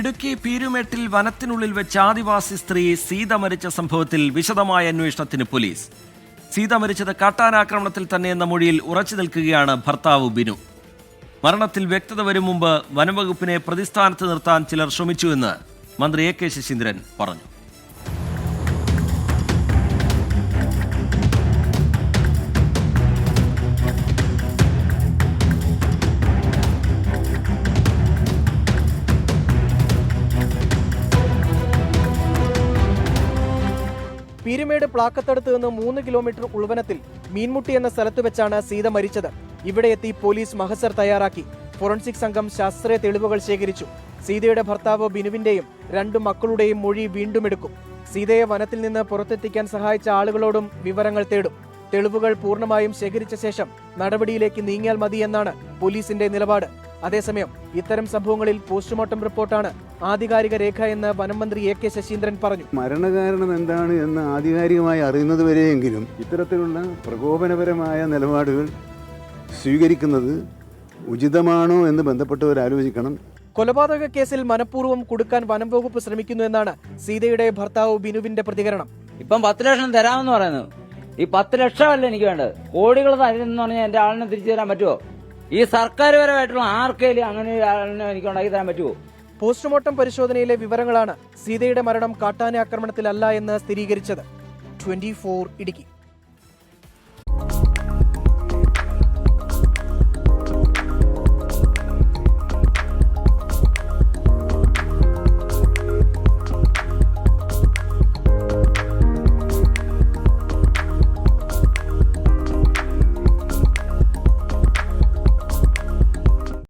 ഇടുക്കി പീരുമേട്ടിൽ വനത്തിനുള്ളിൽ വെച്ച് ആദിവാസി സ്ത്രീ സീത മരിച്ച സംഭവത്തിൽ വിശദമായ അന്വേഷണത്തിന് പോലീസ്. സീത മരിച്ചത് കാട്ടാനാക്രമണത്തിൽ തന്നെയെന്ന മൊഴിയിൽ ഉറച്ചു നിൽക്കുകയാണ് ഭർത്താവ് ബിനു. മരണത്തിൽ വ്യക്തത വരും മുമ്പ് വനംവകുപ്പിനെ പ്രതിസ്ഥാനത്ത് നിർത്താൻ ചിലർ ശ്രമിച്ചുവെന്ന് മന്ത്രി എ കെ ശശീന്ദ്രൻ പറഞ്ഞു. പീരുമേട് പ്ലാക്കത്തടുത്ത് നിന്ന് 3 കിലോമീറ്റർ ഉൾവനത്തിൽ മീൻമുട്ടി എന്ന സ്ഥലത്ത് വെച്ചാണ് സീത മരിച്ചത്. ഇവിടെ എത്തി പോലീസ് മഹസർ തയ്യാറാക്കി. ഫോറൻസിക് സംഘം ശാസ്ത്രീയ തെളിവുകൾ ശേഖരിച്ചു. സീതയുടെ ഭർത്താവ് ബിനുവിന്റെയും 2 മക്കളുടെയും മൊഴി വീണ്ടും എടുക്കും. സീതയെ വനത്തിൽ നിന്ന് പുറത്തെത്തിക്കാൻ സഹായിച്ച ആളുകളോടും വിവരങ്ങൾ തേടും. തെളിവുകൾ പൂർണ്ണമായും ശേഖരിച്ച ശേഷം നടപടിയിലേക്ക് നീങ്ങിയാൽ മതിയെന്നാണ് പോലീസിന്റെ നിലപാട്. അതേസമയം ഇത്തരം സംഭവങ്ങളിൽ പോസ്റ്റ്മോർട്ടം റിപ്പോർട്ടാണ് ആധികാരിക രേഖ എന്ന് വനം മന്ത്രി എ കെ ശശീന്ദ്രൻ പറഞ്ഞു. മരണകാരണം എന്താണ് എന്ന് ആധികാരികമായി അറിയുന്നത് വരെയെങ്കിലും ഇത്തരത്തിലുള്ള പ്രകോപനപരമായ നിലപാടുകൾ സ്വീകരിക്കുന്നത് ഉചിതമാണോ എന്ന് ബന്ധപ്പെട്ടവർ ആലോചിക്കണം. കൊലപാതക കേസിൽ മനഃപൂർവ്വം കുടുക്കാൻ വനം വകുപ്പ് ശ്രമിക്കുന്നു എന്നാണ് സീതയുടെ ഭർത്താവ് ബിനുവിന്റെ പ്രതികരണം. ഇപ്പം 10 ലക്ഷം തരാമെന്ന് പറയുന്നു. ഈ 10 ലക്ഷമല്ല എനിക്ക് വേണ്ടത്, കോടികൾ തരുമെന്ന് പറഞ്ഞാൽ എന്റെ ആളിനെ തിരിച്ചു തരാൻ പറ്റുമോ? ഈ സർക്കാർ പരമായിട്ടുള്ള ആർക്കെങ്കിലും അങ്ങനെ ഒരു ആളിനെ എനിക്ക് ഉണ്ടാക്കി തരാൻ പറ്റുമോ? പോസ്റ്റ്മോർട്ടം പരിശോധനയിലെ വിവരങ്ങളാണ് സീതയുടെ മരണം കാട്ടാന ആക്രമണത്തിലല്ല എന്ന് സ്ഥിരീകരിച്ചത്. 24 ഇടുക്കി.